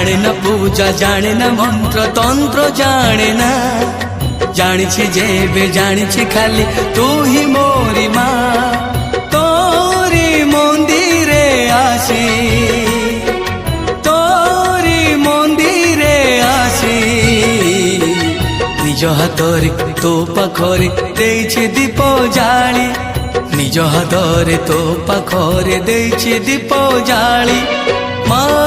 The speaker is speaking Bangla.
জানে না পূজা জানে না মন্ত্র তন্ত্র জানে না, জানিছি যেবে জানিছি খালি তুই মোরি মা। তোরি মন্দিরে আসি, তোরি মন্দিরে আসি, নিজ হাতরে তো পাখরে ଦେଇଛି দীপ জাଳି, নিজ হাতরে তো পাখরে ଦେଇଛି দীপ জাଳି। মা